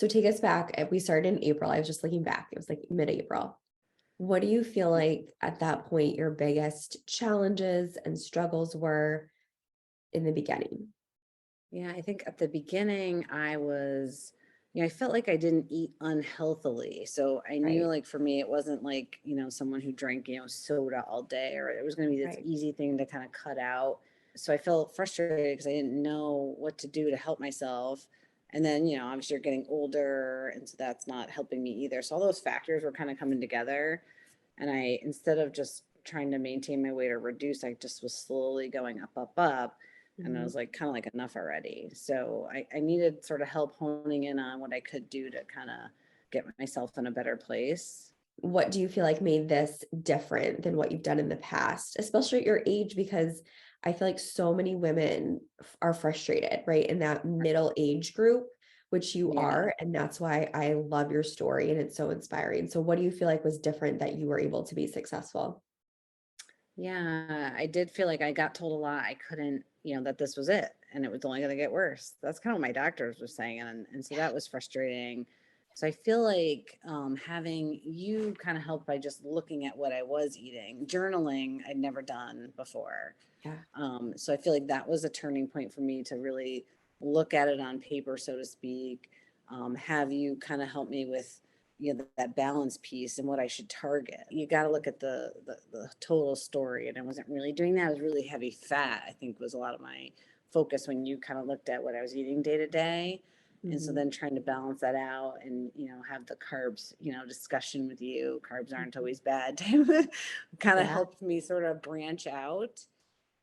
So take us back. We started in April. I was just looking back. It was like mid-April. What do you feel like at that point your biggest challenges and struggles were in the beginning? Yeah, I think at the beginning I was, I felt like I didn't eat unhealthily. So I knew Right, like for me, it wasn't like, someone who drank, soda all day, or it was going to be this right. easy thing to kind of cut out. So I felt frustrated because I didn't know what to do to help myself. And then, obviously you're getting older. And so that's not helping me either. So all those factors were kind of coming together. And instead of just trying to maintain my weight or reduce, I just was slowly going up, up, up. And I Mhm. was like, kind of like enough already. So I needed sort of help honing in on what I could do to kind of get myself in a better place. What do you feel like made this different than what you've done in the past, especially at your age? Because I feel like so many women are frustrated, right? In that middle age group, which you Yeah. are. And that's why I love your story and it's so inspiring. So, what do you feel like was different that you were able to be successful? Yeah. I did feel like I got told a lot. I couldn't, that this was it and it was only going to get worse. That's kind of what my doctors were saying. And so that was frustrating. So I feel like having you kind of help by just looking at what I was eating, journaling, I'd never done before. Yeah. So I feel like that was a turning point for me to really look at it on paper, so to speak. Have you kind of help me with that balance piece and what I should target. You got to look at the total story, and I wasn't really doing that. I was really heavy fat. I think was a lot of my focus when you kind of looked at what I was eating day to day. And so Mhm. then trying to balance that out and have the carbs discussion with you, carbs aren't Mhm. always bad, kind of Yeah. helped me sort of branch out.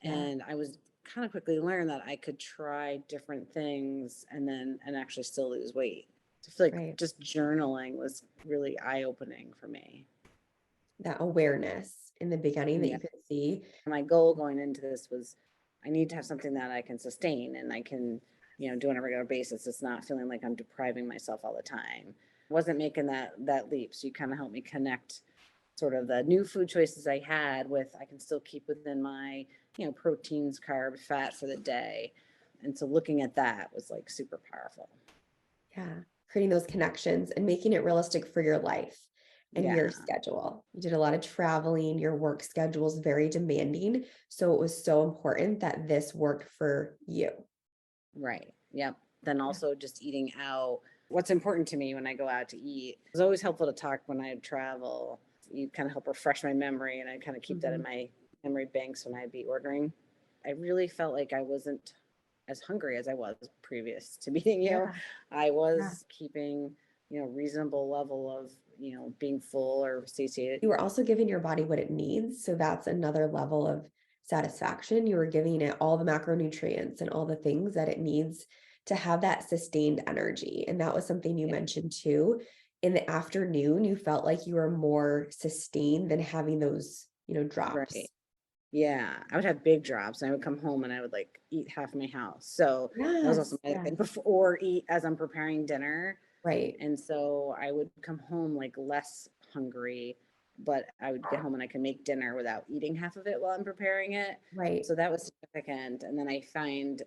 Yeah. And I was kind of quickly learned that I could try different things and actually still lose weight. So I feel like Right. just journaling was really eye opening for me. That awareness in the beginning that Yeah. you could see. My goal going into this was I need to have something that I can sustain and I can, do on a regular basis. It's not feeling like I'm depriving myself all the time. Wasn't making that leap. So you kind of helped me connect sort of the new food choices I had with I can still keep within my, proteins, carbs, fat for the day. And so looking at that was like super powerful. Yeah, creating those connections and making it realistic for your life and your Yeah. schedule. You did a lot of traveling, your work schedule is very demanding, so it was so important that this worked for you. Right. Yep. Then Yeah. also just eating out. What's important to me when I go out to eat. It's always helpful to talk when I travel. You kind of help refresh my memory, and I kind of keep that in Mhm. my memory banks when I'd be ordering. I really felt like I wasn't as hungry as I was previous to meeting you. Yeah, I yeah. was keeping, reasonable level of, being full or satiated. You were also giving your body what it needs, so that's another level of satisfaction. You were giving it all the macronutrients and all the things that it needs to have that sustained energy, and that was something you Yeah. mentioned too. In the afternoon, you felt like you were more sustained than having those, Right. drops. Yeah, I would have big drops, and I would come home and I would like eat half my house. So that was also Yes, my other yeah, thing before, or eat as I'm preparing dinner. right, And so I would come home like less hungry, but I would get home and I can make dinner without eating half of it while I'm preparing it. right. So that was significant. And then I find,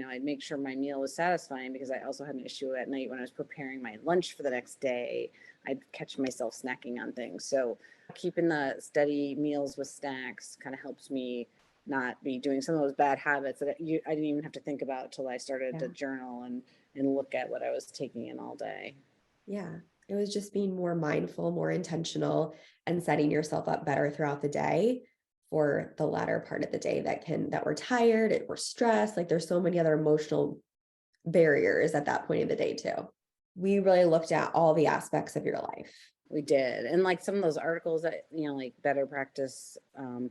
I'd make sure my meal was satisfying because I also had an issue at night when I was preparing my lunch for the next day. I'd catch myself snacking on things. So keeping the steady meals with snacks kind of helps me not be doing some of those bad habits that I didn't even have to think about till I started to Yeah, journal and look at what I was taking in all day. yeah. It was just being more mindful, more intentional, and setting yourself up better throughout the day for the latter part of the day that we're tired, we're stressed, like, there's so many other emotional barriers at that point of the day too. We really looked at all the aspects of your life. We did. And like some of those articles that, like Better Practice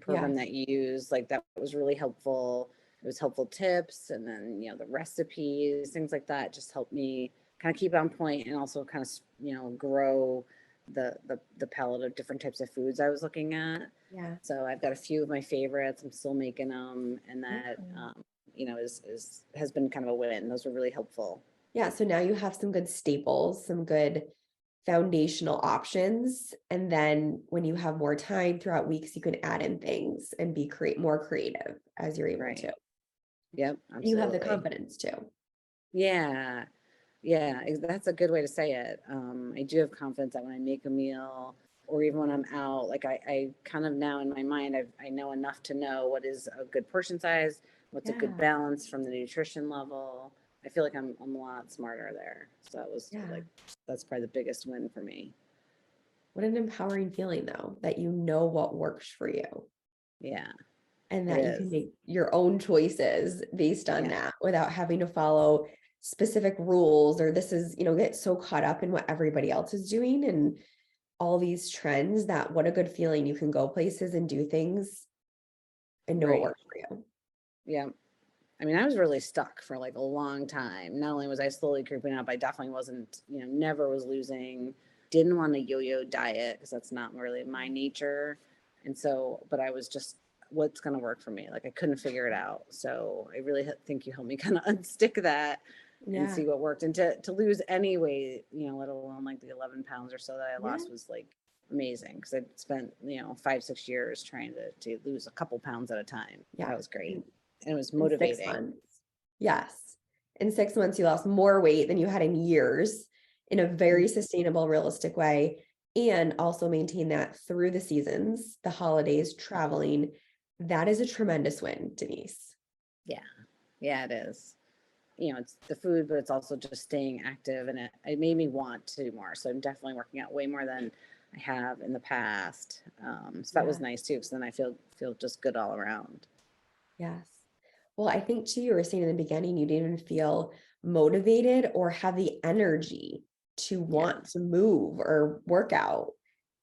program Yes. that you use, like that was really helpful. It was helpful tips. And then, the recipes, things like that just helped me kind of keep on point and also kind of, grow the palette of different types of foods I was looking at. Yeah. So I've got a few of my favorites. I'm still making them. And Yeah. that, has been kind of a win. Those were really helpful. Yeah, so now you have some good staples, some good foundational options, and then when you have more time throughout weeks, you can add in things and be create more creative as you're able to. Right. Yep. You have the Absolutely. confidence too. Yeah. Yeah, that's a good way to say it. I do have confidence that when I make a meal or even when I'm out, like I kind of now in my mind, I know enough to know what is a good portion size, what's a good Yeah. balance from the nutrition level. I feel like I'm a lot smarter there. So that was Yeah. like, that's probably the biggest win for me. What an empowering feeling though, that you know what works for you Yeah, and it that you can is. make your own choices based on Yeah. that without having to follow specific rules or this is, get so caught up in what everybody else is doing and all these trends that what a good feeling you can go places and do things and know what Right. works for you. Yeah. I mean, I was really stuck for like a long time. Not only was I slowly creeping up, I definitely wasn't, never was losing, didn't want a yo-yo diet because that's not really my nature. And so, but I was just, what's going to work for me? Like I couldn't figure it out. So I really think you helped me kind of unstick that and Yeah. see what worked. And to lose any weight, let alone like the 11 pounds or so that I Yeah. lost was like amazing because I'd spent, 5, 6 years trying to lose a couple pounds at a time. Yeah. That was great. In, And it was in six motivating. months. Yes. In 6 months, you lost more weight than you had in years in a Mm. very sustainable, realistic way. And also maintain that through the seasons, the holidays, traveling. That is a tremendous win, Denise. Yeah. Yeah, it is. It's the food, but it's also just staying active and it made me want to do more. So I'm definitely working out way more than I have in the past. So that was Yeah. nice too, because then I feel just good all around. Yes. Well, I think too, you were saying in the beginning, you didn't even feel motivated or have the energy to Yeah. want to move or work out.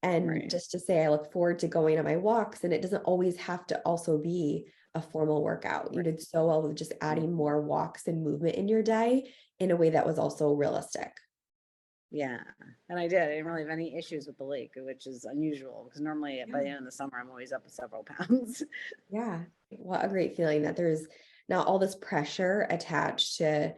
And Right. just to say, I look forward to going on my walks, and it doesn't always have to also be a formal workout. You Right. did so well with just adding more walks and movement in your day in a way that was also realistic. Yeah. And I did. I didn't really have any issues with the lake, which is unusual because normally by the Yeah. end of the summer, I'm always up several pounds. Yeah. What a great feeling that there's not all this pressure attached to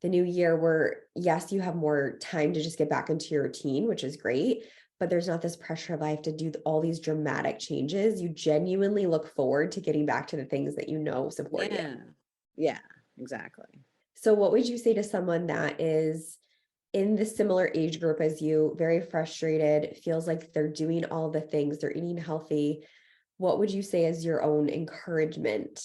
the new year where yes, you have more time to just get back into your routine, which is great, but there's not this pressure of I have to do all these dramatic changes. You genuinely look forward to getting back to the things that you know support you. Yeah. Yeah, exactly. So what would you say to someone that is in the similar age group as you, very frustrated, feels like they're doing all the things, they're eating healthy? What would you say is your own encouragement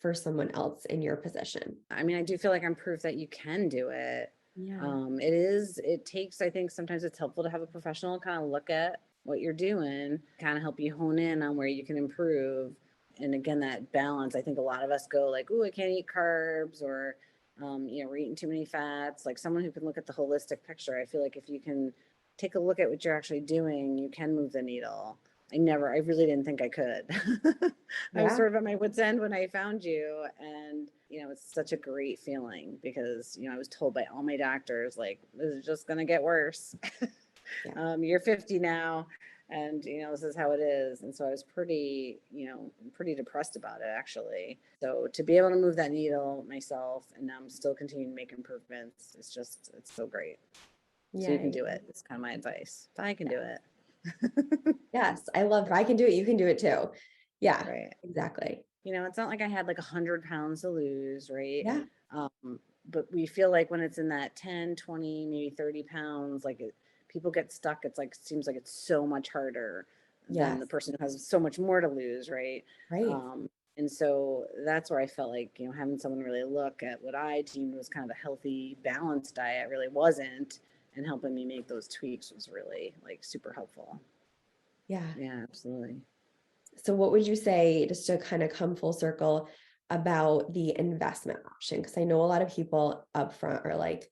for someone else in your position? I mean, I do feel like I'm proof that you can do it. Yeah. It takes, I think sometimes it's helpful to have a professional kind of look at what you're doing, kind of help you hone in on where you can improve. And again, that balance, I think a lot of us go like, oh, I can't eat carbs or, we're eating too many fats. Like someone who can look at the holistic picture. I feel like if you can take a look at what you're actually doing, you can move the needle. I really didn't think I could. I was Yeah. sort of at my wit's end when I found you. And, it's such a great feeling because, I was told by all my doctors, like, this is just going to get worse. Yeah. You're 50 now and, this is how it is. And so I was pretty depressed about it actually. So to be able to move that needle myself and now I'm still continuing to make improvements, it's so great. So you can Yay. do it. It's kind of my advice. If I can do it. Yes, I love if I can do it, you can do it too. Yeah, Right. exactly. It's not like I had like 100 pounds to lose, right? Yeah. But we feel like when it's in that 10, 20, maybe 30 pounds, like people get stuck. It's like, seems like it's so much harder than Yes. the person who has so much more to lose, right? Right. And so that's where I felt like, having someone really look at what I deemed was kind of a healthy, balanced diet really wasn't, and helping me make those tweaks was really like super helpful. Yeah. Yeah, absolutely. So what would you say, just to kind of come full circle, about the investment option? Because I know a lot of people upfront are like,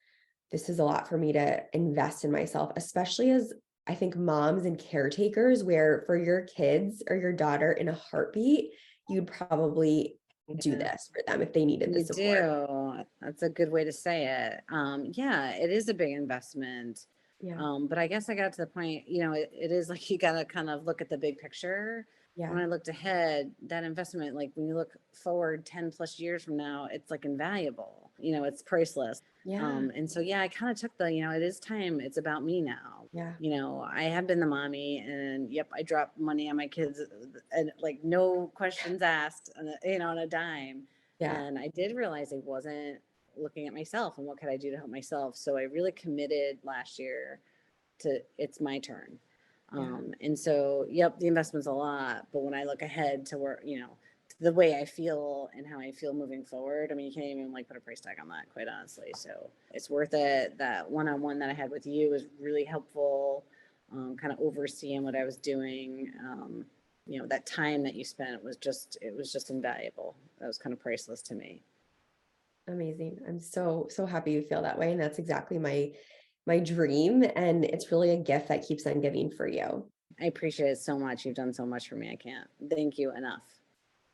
this is a lot for me to invest in myself, especially as I think moms and caretakers, where for your kids or your daughter in a heartbeat, you'd probably do Yeah. this for them if they needed the You support. do. That's a good way to say it. Yeah, it is a big investment. Yeah. But I guess I got to the point, it is like you got to kind of look at the big picture. When Yeah. I looked ahead, that investment, like when you look forward 10 plus years from now, it's like invaluable, it's priceless. Yeah. And so, yeah, I kind of took it is time. It's about me now. Yeah. I have been the mommy and yep, I drop money on my kids and like no questions asked, on a dime. Yeah. And I did realize I wasn't looking at myself and what could I do to help myself. So I really committed last year to it's my turn. Yeah. And so, yep, the investment's a lot, but when I look ahead to where, the way I feel and how I feel moving forward, I mean, you can't even like put a price tag on that, quite honestly. So it's worth it. That one-on-one that I had with you was really helpful, kind of overseeing what I was doing. That time that you spent it was just invaluable. That was kind of priceless to me. Amazing. I'm so happy you feel that way. And that's exactly my dream. And it's really a gift that keeps on giving for you. I appreciate it so much. You've done so much for me. I can't thank you enough.